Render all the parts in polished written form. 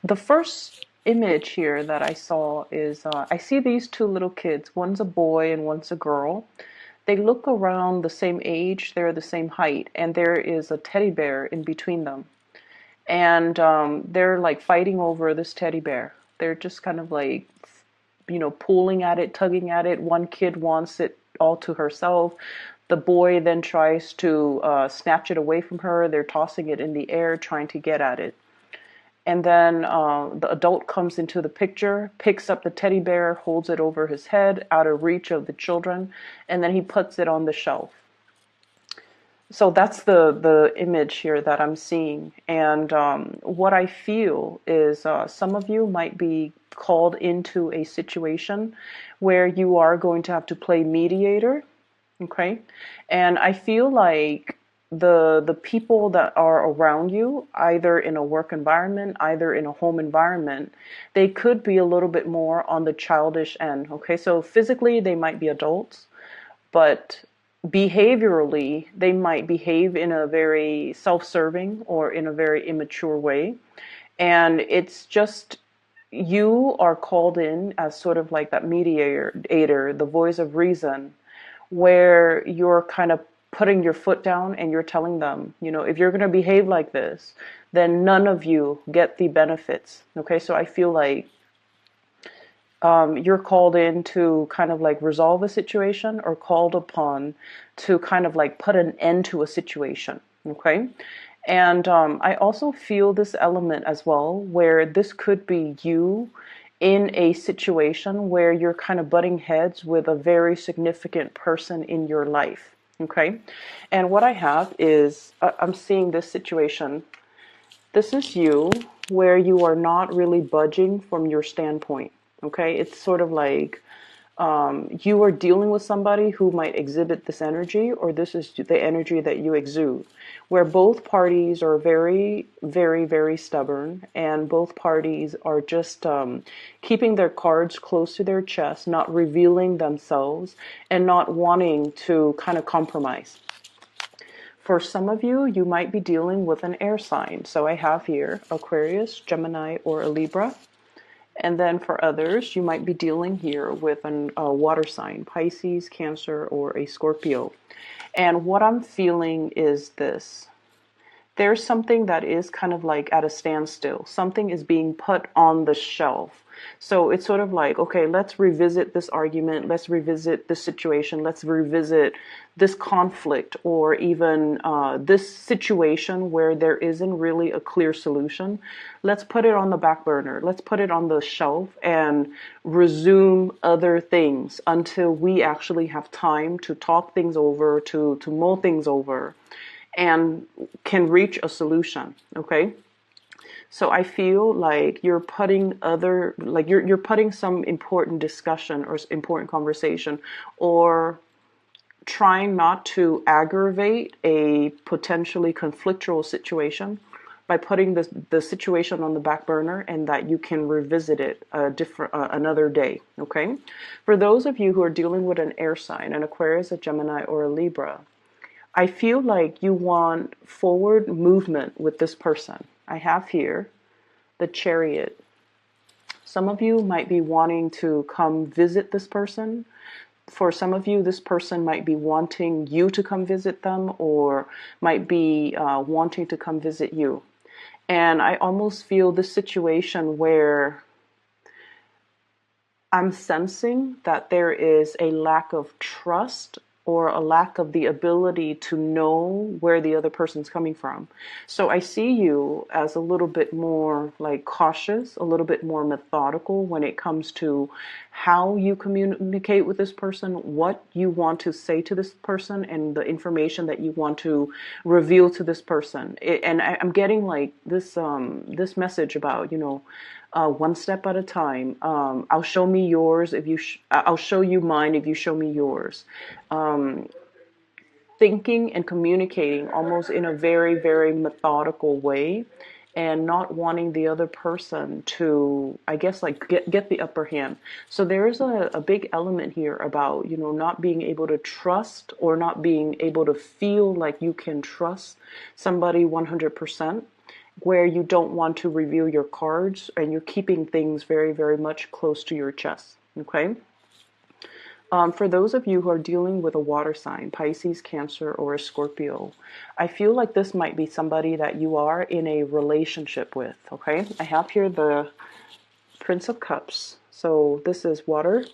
The first image here that I saw is I see these two little kids. One's a boy and one's a girl. They look around the same age, they're the same height, and there is a teddy bear in between them. And they're like fighting over this teddy bear. They're just kind of like, pulling at it, tugging at it. One kid wants it all to herself. The boy then tries to snatch it away from her. They're tossing it in the air, trying to get at it. And then the adult comes into the picture, picks up the teddy bear, holds it over his head, out of reach of the children, and then he puts it on the shelf. So that's the image here that I'm seeing. And what I feel is some of you might be called into a situation where you are going to have to play mediator. Okay. And I feel like the people that are around you, either in a work environment, either in a home environment, they could be a little bit more on the childish end. Okay. So physically they might be adults, but behaviorally, they might behave in a very self-serving or in a very immature way. And it's just you are called in as sort of like that mediator, the voice of reason, where you're kind of putting your foot down and you're telling them, if you're going to behave like this, then none of you get the benefits. Okay, so I feel like you're called in to kind of like resolve a situation or called upon to kind of like put an end to a situation. Okay. And I also feel this element as well, where this could be you in a situation where you're kind of butting heads with a very significant person in your life. Okay. And what I have is I'm seeing this situation. This is you where you are not really budging from your standpoint. Okay, it's sort of like you are dealing with somebody who might exhibit this energy, or this is the energy that you exude, where both parties are very, very, very stubborn, and both parties are just keeping their cards close to their chest, not revealing themselves, and not wanting to kind of compromise. For some of you, you might be dealing with an air sign. So I have here Aquarius, Gemini, or a Libra. And then for others, you might be dealing here with a water sign, Pisces, Cancer, or a Scorpio. And what I'm feeling is this. There's something that is kind of like at a standstill. Something is being put on the shelf. So it's sort of like, okay, let's revisit this argument. Let's revisit this situation. Let's revisit this conflict, or even this situation where there isn't really a clear solution. Let's put it on the back burner. Let's put it on the shelf and resume other things until we actually have time to talk things over, to mull things over, and can reach a solution. Okay. So I feel like you're putting you're putting some important discussion or important conversation, or trying not to aggravate a potentially conflictual situation by putting the situation on the back burner, and that you can revisit it another day. Okay. For those of you who are dealing with an air sign, an Aquarius, a Gemini, or a Libra, I feel like you want forward movement with this person. I have here the Chariot. Some of you might be wanting to come visit this person. For some of you, this person might be wanting you to come visit them, or might be wanting to come visit you. And I almost feel this situation where I'm sensing that there is a lack of trust, or a lack of the ability to know where the other person's coming from. So I see you as a little bit more like cautious, a little bit more methodical when it comes to how you communicate with this person, what you want to say to this person, and the information that you want to reveal to this person. And I'm getting like this message about, one step at a time. I'll show me yours if you. I'll show you mine if you show me yours. Thinking and communicating almost in a very, very methodical way, and not wanting the other person to, I guess, like get the upper hand. So there is a big element here about, not being able to trust, or not being able to feel like you can trust somebody 100%. where you don't want to reveal your cards and you're keeping things very, very much close to your chest. Okay. For those of you who are dealing with a water sign, Pisces, Cancer, or a Scorpio, I feel like this might be somebody that you are in a relationship with. Okay. I have here the Prince of Cups. So this is water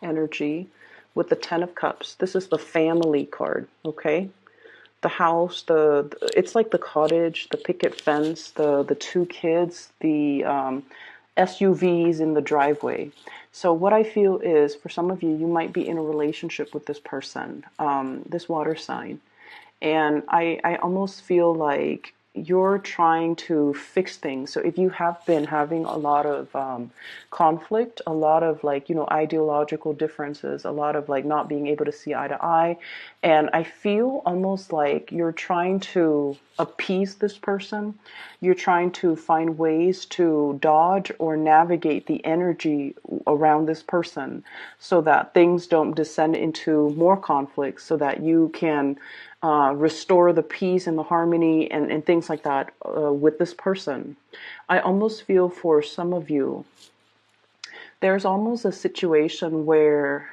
energy with the Ten of Cups. This is the family card. Okay. The house, it's like the cottage, the picket fence, the two kids, the SUVs in the driveway. So what I feel is, for some of you, you might be in a relationship with this person, this water sign, and I almost feel like you're trying to fix things. So if you have been having a lot of conflict, a lot of like, ideological differences, a lot of like not being able to see eye to eye, and I feel almost like you're trying to appease this person. You're trying to find ways to dodge or navigate the energy around this person so that things don't descend into more conflict, so that you can restore the peace and the harmony and things like that with this person. I almost feel for some of you, there's almost a situation where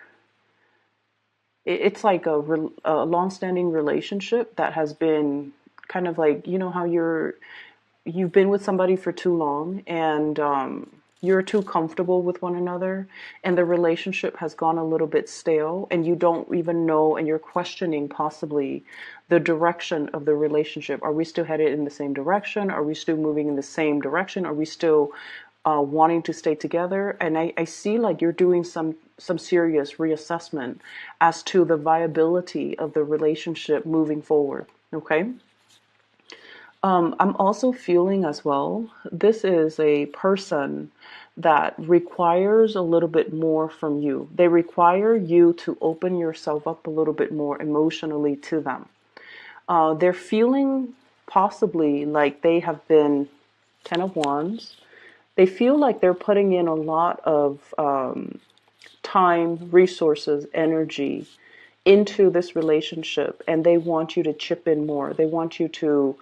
it's like a long-standing relationship that has been kind of like, how you've been with somebody for too long, and you're too comfortable with one another, and the relationship has gone a little bit stale, and you don't even know, and you're questioning possibly the direction of the relationship. Are we still headed in the same direction? Are we still moving in the same direction? Are we still wanting to stay together? And I see like you're doing some serious reassessment as to the viability of the relationship moving forward. Okay. I'm also feeling as well, this is a person that requires a little bit more from you. They require you to open yourself up a little bit more emotionally to them. They're feeling possibly like they have been Ten of Wands. They feel like they're putting in a lot of time, resources, energy into this relationship, and they want you to chip in more. They want you to,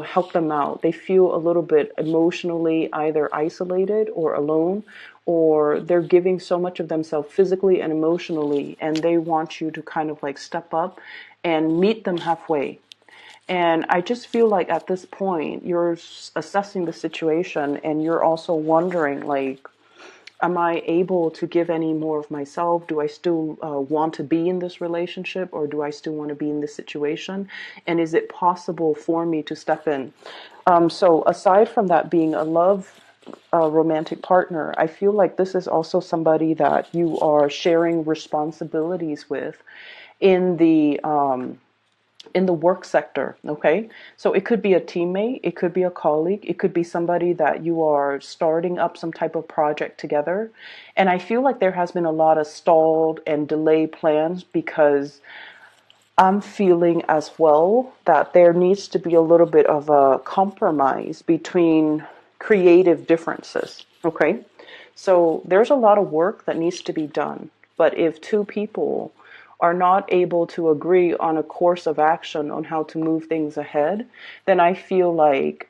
help them out. They feel a little bit emotionally either isolated or alone, or they're giving so much of themselves physically and emotionally, and they want you to kind of like step up and meet them halfway. And I just feel like at this point, you're assessing the situation, and you're also wondering, like, am I able to give any more of myself? Do I still want to be in this relationship, or do I still want to be in this situation? And is it possible for me to step in? So aside from that being a romantic partner, I feel like this is also somebody that you are sharing responsibilities with in the work sector. Okay, so it could be a teammate, it could be a colleague, it could be somebody that you are starting up some type of project together. And I feel like there has been a lot of stalled and delayed plans, because I'm feeling as well that there needs to be a little bit of a compromise between creative differences. Okay, so there's a lot of work that needs to be done, but if two people are not able to agree on a course of action on how to move things ahead, then I feel like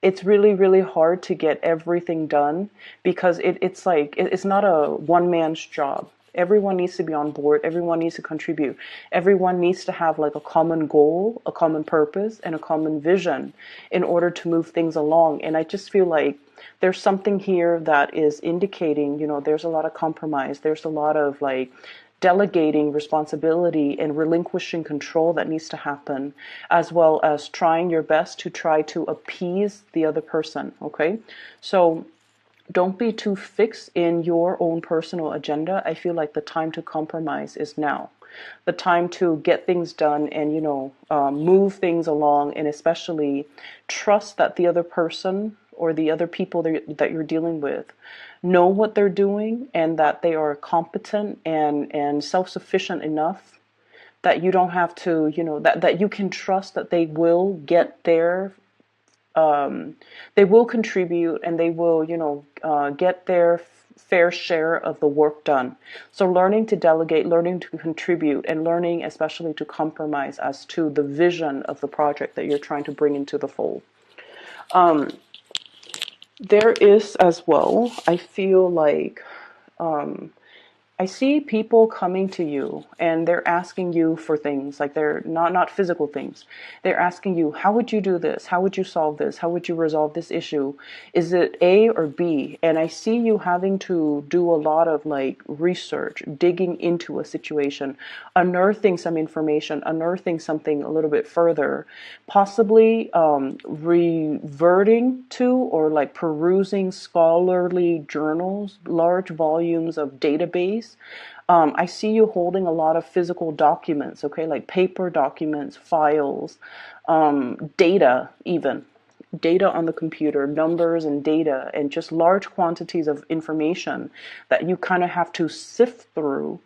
it's really, really hard to get everything done, because it's like, it's not a one man's job. Everyone needs to be on board. Everyone needs to contribute. Everyone needs to have like a common goal, a common purpose, and a common vision in order to move things along. And I just feel like there's something here that is indicating, there's a lot of compromise. There's a lot of like delegating responsibility and relinquishing control that needs to happen, as well as trying your best to try to appease the other person. Okay, so don't be too fixed in your own personal agenda. I feel like the time to compromise is now. The time to get things done and, move things along, and especially trust that the other person or the other people that you're dealing with know what they're doing, and that they are competent and self-sufficient enough that you don't have to, that you can trust that they will get their they will contribute, and they will, get their fair share of the work done. So learning to delegate, learning to contribute, and learning especially to compromise as to the vision of the project that you're trying to bring into the fold. There is as well, I feel like, I see people coming to you and they're asking you for things, like they're not physical things. They're asking you, how would you do this? How would you solve this? How would you resolve this issue? Is it A or B? And I see you having to do a lot of like research, digging into a situation, unearthing some information, unearthing something a little bit further, possibly reverting to or like perusing scholarly journals, large volumes of database. I see you holding a lot of physical documents, okay, like paper documents, files, data, even data on the computer, numbers and data, and just large quantities of information that you kind of have to sift through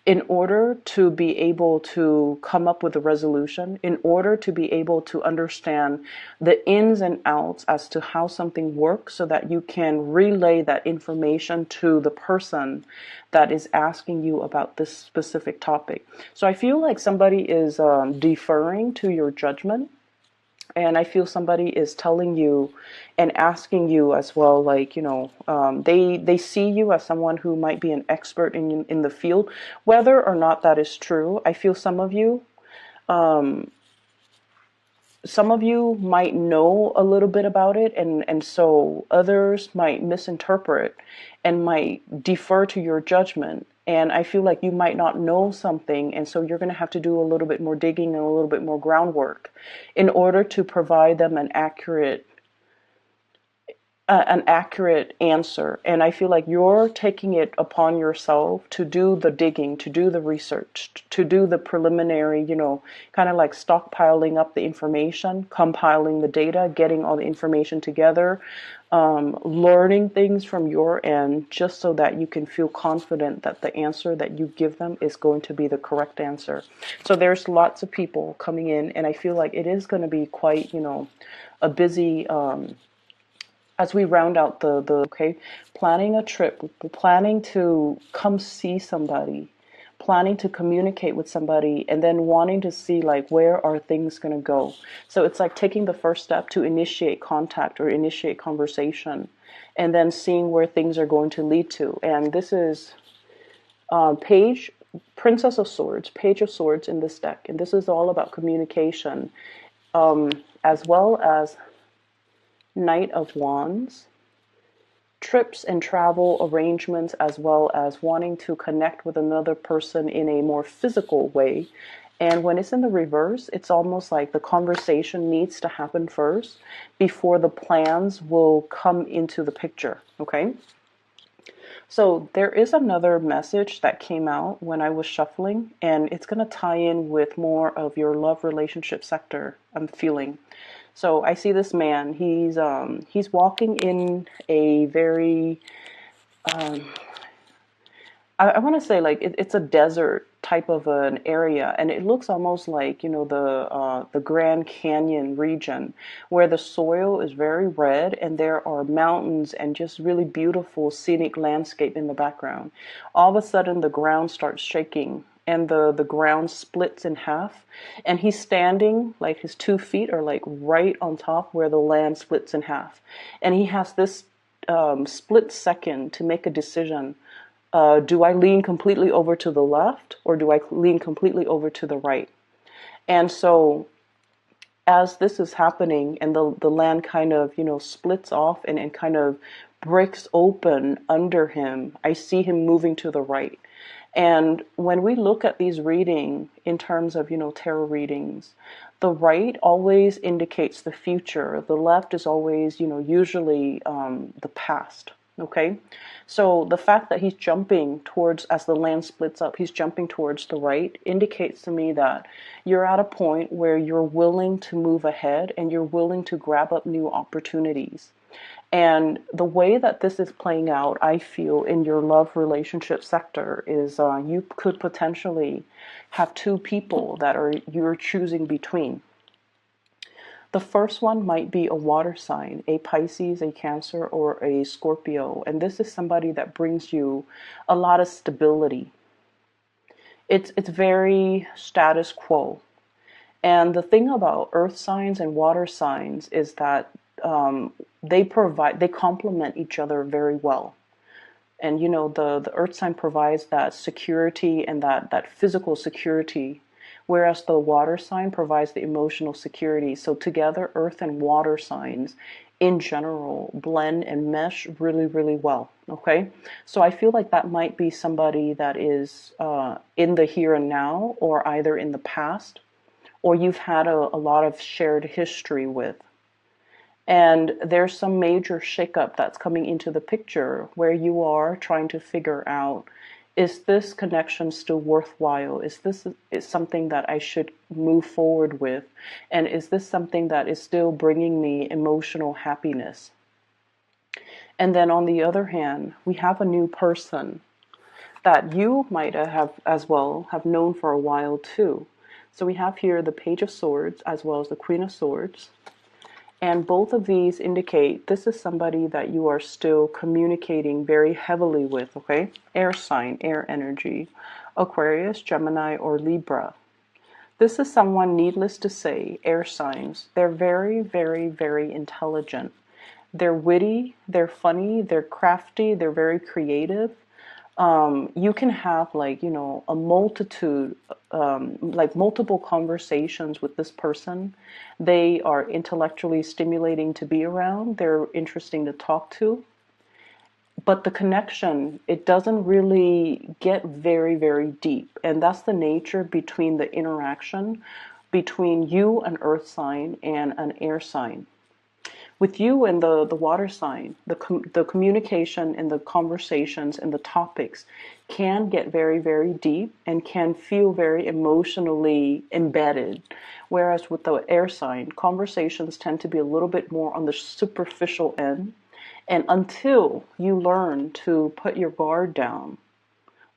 in order to be able to come up with a resolution, in order to be able to understand the ins and outs as to how something works so that you can relay that information to the person that is asking you about this specific topic. So I feel like somebody is deferring to your judgment, and I feel somebody is telling you and asking you as well, like, they see you as someone who might be an expert in the field, whether or not that is true. I feel some of you might know a little bit about it, and so others might misinterpret and might defer to your judgment. And I feel like you might not know something, and so you're going to have to do a little bit more digging and a little bit more groundwork in order to provide them an accurate answer. And I feel like you're taking it upon yourself to do the digging, to do the research, to do the preliminary, kind of like stockpiling up the information, compiling the data, getting all the information together, learning things from your end, just so that you can feel confident that the answer that you give them is going to be the correct answer. So there's lots of people coming in, and I feel like it is going to be quite, a busy, as we round out okay, planning a trip, planning to come see somebody, planning to communicate with somebody, and then wanting to see like where are things going to go. So it's like taking the first step to initiate contact or initiate conversation, and then seeing where things are going to lead to. And this is page Princess of Swords, Page of Swords in this deck, and this is all about communication, as well as Knight of Wands, trips and travel arrangements, as well as wanting to connect with another person in a more physical way. And when it's in the reverse, it's almost like the conversation needs to happen first before the plans will come into the picture, okay? So there is another message that came out when I was shuffling, and it's going to tie in with more of your love relationship sector, I'm feeling. So I see this man. He's walking in a very, I want to say like it's a desert type of an area, and it looks almost like the Grand Canyon region, where the soil is very red and there are mountains and just really beautiful scenic landscape in the background. All of a sudden, the ground starts shaking, and the ground splits in half, and he's standing, like his 2 feet are like right on top where the land splits in half, and he has this split second to make a decision. Do I lean completely over to the left, or do I lean completely over to the right? And so as this is happening and the land kind of, splits off and kind of breaks open under him, I see him moving to the right. And when we look at these reading in terms of, tarot readings, the right always indicates the future. The left is always, usually the past. Okay, so the fact that he's jumping towards, as the land splits up, he's jumping towards the right, indicates to me that you're at a point where you're willing to move ahead and you're willing to grab up new opportunities. And the way that this is playing out, I feel, in your love relationship sector is you could potentially have two people that you're choosing between. The first one might be a water sign, a Pisces, a Cancer, or a Scorpio. And this is somebody that brings you a lot of stability. It's very status quo. And the thing about earth signs and water signs is that they complement each other very well. And the earth sign provides that security and that physical security, whereas the water sign provides the emotional security. So together, earth and water signs in general blend and mesh really, really well. Okay, so I feel like that might be somebody that is in the here and now, or either in the past, or you've had a lot of shared history with. And there's some major shakeup that's coming into the picture where you are trying to figure out, is this connection still worthwhile? Is something that I should move forward with? And is this something that is still bringing me emotional happiness? And then on the other hand, we have a new person that you might have as well have known for a while too. So we have here the Page of Swords as well as the Queen of Swords. And both of these indicate this is somebody that you are still communicating very heavily with, okay? Air sign, air energy, Aquarius, Gemini, or Libra. This is someone, needless to say, air signs. They're very, very, very intelligent. They're witty, they're funny, they're crafty, they're very creative. You can have a multitude, multiple conversations with this person. They are intellectually stimulating to be around. They're interesting to talk to. But the connection, it doesn't really get very, very deep. And that's the nature between the interaction between you, an earth sign, and an air sign. With you and the water sign, the communication and the conversations and the topics can get very, very deep and can feel very emotionally embedded. Whereas with the air sign, conversations tend to be a little bit more on the superficial end. And until you learn to put your guard down,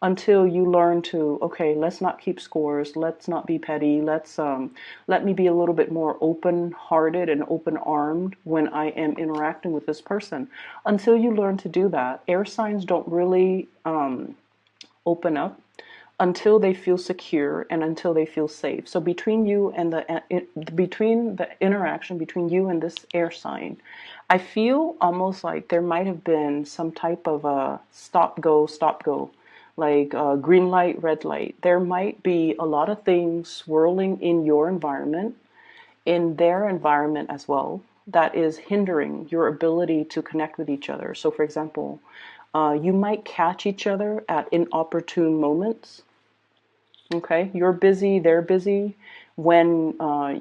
until you learn to, okay, let's not keep scores, let's not be petty, let me be a little bit more open-hearted and open-armed when I am interacting with this person. Until you learn to do that, air signs don't really open up until they feel secure and until they feel safe. So between you and between the interaction between you and this air sign, I feel almost like there might have been some type of a stop go, like green light, red light. There might be a lot of things swirling in your environment, in their environment as well, that is hindering your ability to connect with each other. So for example, you might catch each other at inopportune moments. Okay, you're busy, they're busy. When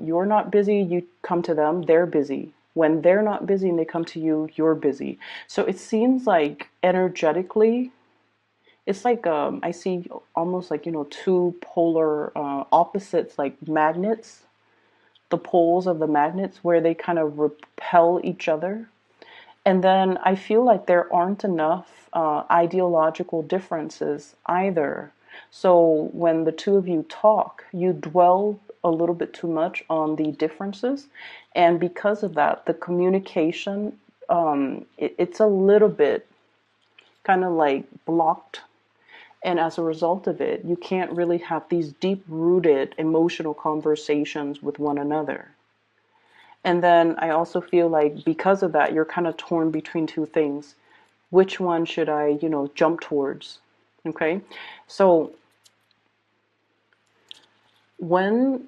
you're not busy, you come to them, they're busy. When they're not busy and they come to you, you're busy. So it seems like energetically, it's like I see almost like two polar opposites, like magnets, the poles of the magnets where they kind of repel each other. And then I feel like there aren't enough ideological differences either. So when the two of you talk, you dwell a little bit too much on the differences, and because of that, the communication it's a little bit kind of like blocked. And as a result of it, you can't really have these deep-rooted emotional conversations with one another. And then I also feel like because of that, you're kind of torn between two things. Which one should I, jump towards? Okay? So when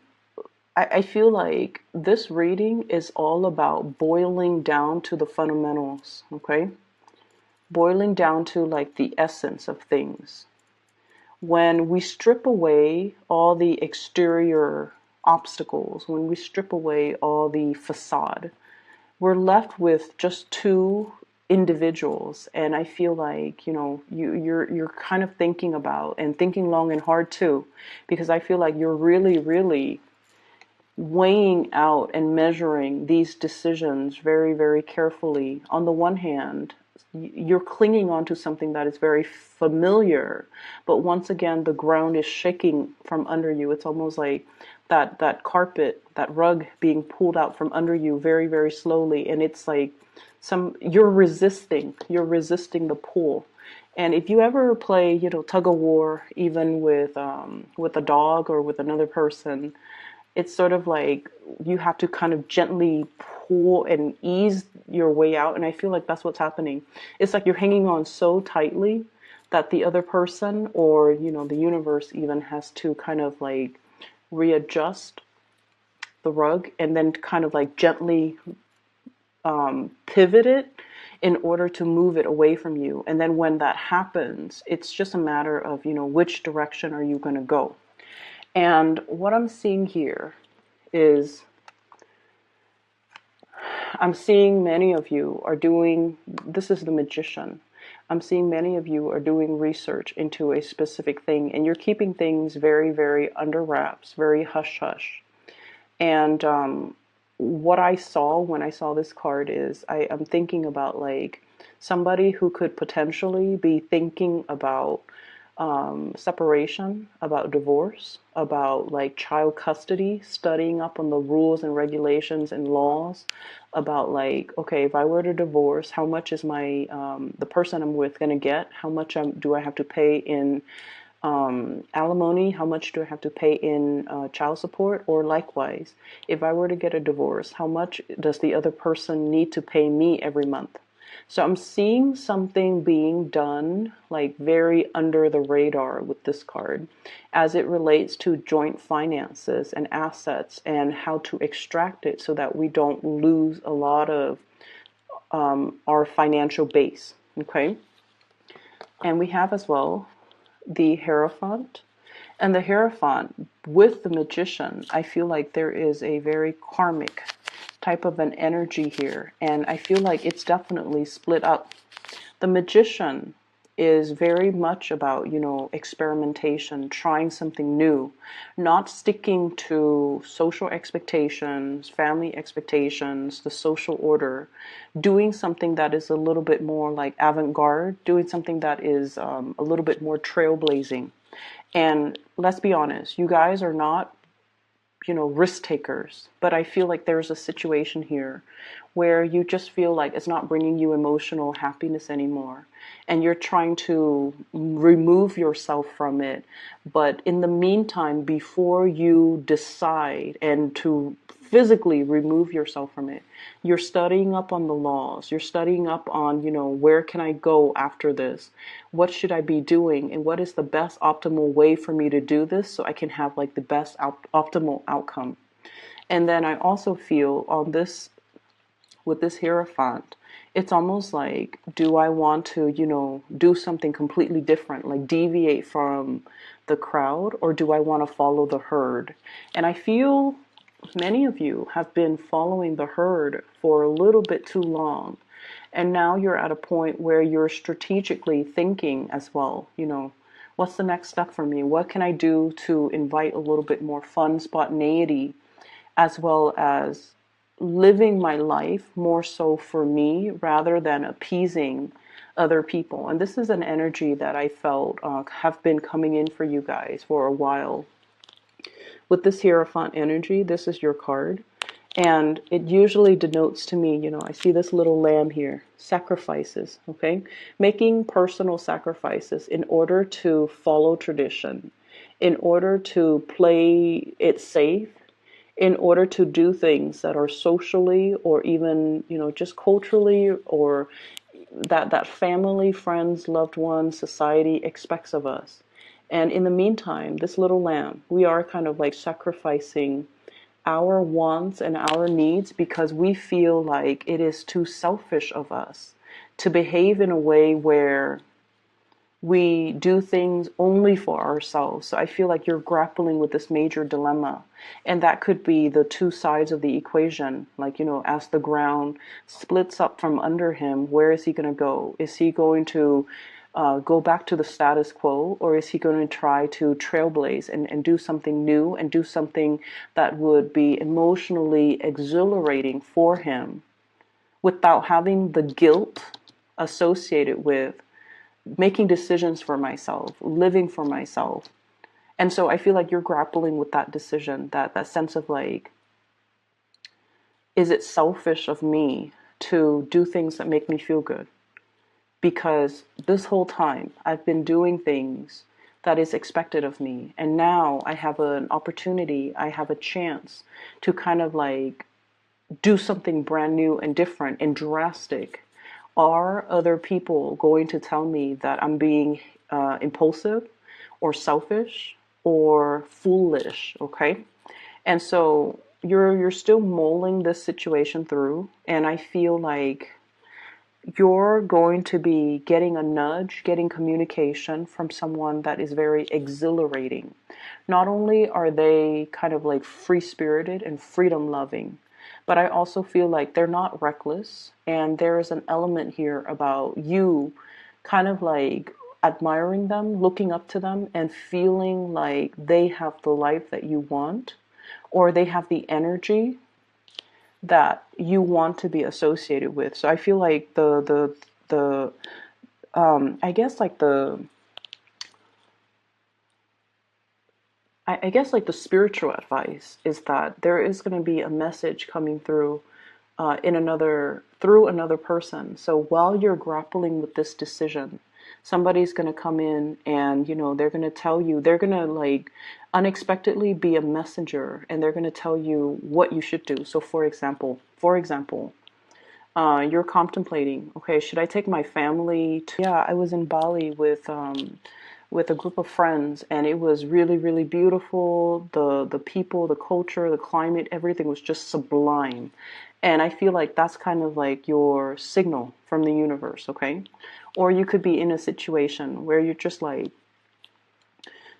I feel like this reading is all about boiling down to the fundamentals, okay? Boiling down to like the essence of things. When we strip away all the exterior obstacles, when we strip away all the facade, we're left with just two individuals. And I feel like, you're kind of thinking about and thinking long and hard too, because I feel like you're really, really weighing out and measuring these decisions very, very carefully. On the one hand, you're clinging onto something that is very familiar, but once again, the ground is shaking from under you. It's almost like that carpet, that rug being pulled out from under you very, very slowly. And it's like you're resisting the pull. And if you ever play, tug of war, even with a dog or with another person, it's sort of like you have to kind of gently pull and ease your way out. And I feel like that's what's happening. It's like you're hanging on so tightly that the other person, or, the universe even, has to kind of like readjust the rug and then kind of like gently pivot it in order to move it away from you. And then when that happens, it's just a matter of, which direction are you going to go? And what I'm seeing here is I'm seeing many of you are doing, this is the Magician. I'm seeing many of you are doing research into a specific thing, and you're keeping things very, very under wraps, very hush hush. And what I saw when I saw this card is I'm thinking about like somebody who could potentially be thinking about separation, about divorce, about like child custody, studying up on the rules and regulations and laws, about like, okay, if I were to divorce, how much is my the person I'm with going to get? How much do I have to pay in alimony? How much do I have to pay in child support? Or likewise, if I were to get a divorce, how much does the other person need to pay me every month? So I'm seeing something being done like very under the radar with this card as it relates to joint finances and assets and how to extract it so that we don't lose a lot of our financial base. Okay. And we have as well the Hierophant. And the Hierophant with the Magician, I feel like there is a very karmic type of an energy here. And I feel like it's definitely split up. The Magician is very much about, experimentation, trying something new, not sticking to social expectations, family expectations, the social order, doing something that is a little bit more like avant-garde, doing something that is a little bit more trailblazing. And let's be honest, you guys are not, risk takers, but I feel like there's a situation here where you just feel like it's not bringing you emotional happiness anymore, and you're trying to remove yourself from it. But in the meantime, before you decide and to physically remove yourself from it, you're studying up on the laws, you're studying up on, where can I go after this? What should I be doing? And what is the best optimal way for me to do this so I can have like the best optimal outcome? And then I also feel on this, with this Hierophant, it's almost like, do I want to, do something completely different, like deviate from the crowd, or do I want to follow the herd? And I feel many of you have been following the herd for a little bit too long. And now you're at a point where you're strategically thinking as well, what's the next step for me? What can I do to invite a little bit more fun, spontaneity, as well as living my life more so for me rather than appeasing other people? And this is an energy that I felt have been coming in for you guys for a while. With this Hierophant energy, this is your card. And it usually denotes to me, I see this little lamb here, sacrifices, okay? Making personal sacrifices in order to follow tradition, in order to play it safe, in order to do things that are socially or even, just culturally, or that family, friends, loved ones, society expects of us. And in the meantime, this little lamb, we are kind of like sacrificing our wants and our needs because we feel like it is too selfish of us to behave in a way where we do things only for ourselves. So I feel like you're grappling with this major dilemma. And that could be the two sides of the equation. Like, as the ground splits up from under him, where is he going to go? Is he going to go back to the status quo, or is he going to try to trailblaze and do something new and do something that would be emotionally exhilarating for him without having the guilt associated with making decisions for myself, living for myself? And so I feel like you're grappling with that decision, that sense of like, is it selfish of me to do things that make me feel good? Because this whole time I've been doing things that is expected of me. And now I have an opportunity, I have a chance to kind of like do something brand new and different and drastic. Are other people going to tell me that I'm being impulsive or selfish or foolish? Okay. And so you're still mulling this situation through, and I feel like you're going to be getting a nudge, getting communication from someone that is very exhilarating. Not only are they kind of like free spirited and freedom loving, but I also feel like they're not reckless. And there is an element here about you kind of like admiring them, looking up to them, and feeling like they have the life that you want, or they have the energy that you want to be associated with. So I feel like the I guess like I guess like the spiritual advice is that there is going to be a message coming through through another person. So while you're grappling with this decision, somebody's going to come in and they're going to tell you, they're going to like unexpectedly be a messenger, and they're going to tell you what you should do. So for example, you're contemplating, okay, should I take my family to, yeah, I was in Bali with a group of friends, and it was really, really beautiful. The people, the culture, the climate, everything was just sublime. And I feel like that's kind of like your signal from the universe, okay? Or you could be in a situation where you're just like,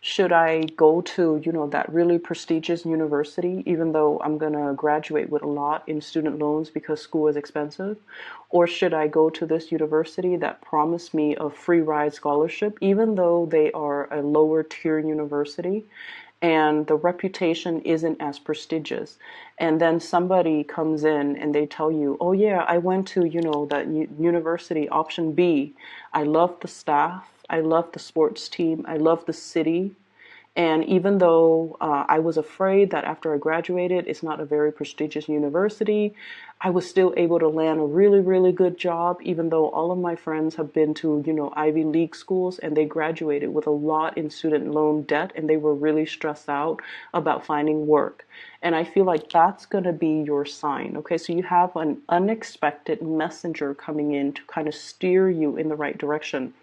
should I go to, that really prestigious university, even though I'm going to graduate with a lot in student loans because school is expensive? Or should I go to this university that promised me a free ride scholarship, even though they are a lower tier university and the reputation isn't as prestigious? And then somebody comes in and they tell you, oh yeah, I went to, that university option B. I love the staff. I love the sports team. I love the city. And even though I was afraid that after I graduated, it's not a very prestigious university, I was still able to land a really, really good job, even though all of my friends have been to, Ivy League schools, and they graduated with a lot in student loan debt, and they were really stressed out about finding work. And I feel like that's going to be your sign. Okay, so you have an unexpected messenger coming in to kind of steer you in the right direction.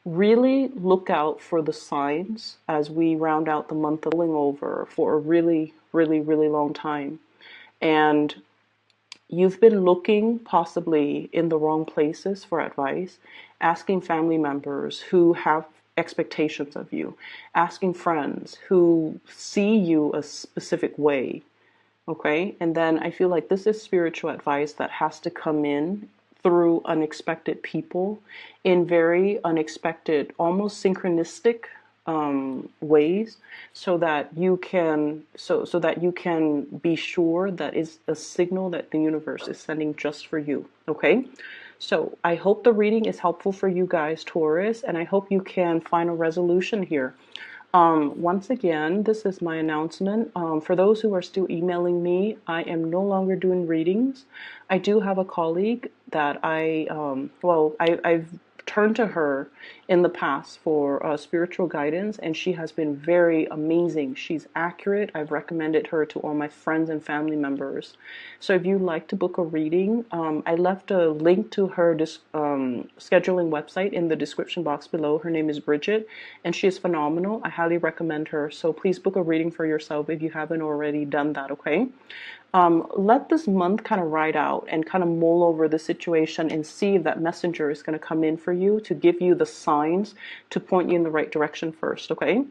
Really look out for the signs as we round out the month of rolling over for a really, really, really long time. And you've been looking possibly in the wrong places for advice, asking family members who have expectations of you, asking friends who see you a specific way. Okay, and then I feel like this is spiritual advice that has to come in through unexpected people in very unexpected, almost synchronistic ways, so that you can be sure that it's a signal that the universe is sending just for you. Okay, so I hope the reading is helpful for you guys, Taurus, and I hope you can find a resolution here. Once again, this is my announcement. For those who are still emailing me, I am no longer doing readings. I do have a colleague that I've turned to her in the past for spiritual guidance, and she has been very amazing. She's accurate. I've recommended her to all my friends and family members. So if you'd like to book a reading, I left a link to her scheduling website in the description box below. Her name is Bridget, and she is phenomenal. I highly recommend her. So please book a reading for yourself if you haven't already done that, okay? Let this month kind of ride out and kind of mull over the situation and see if that messenger is going to come in for you to give you the signs to point you in the right direction first, okay?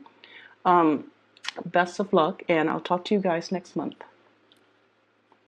Best of luck, and I'll talk to you guys next month.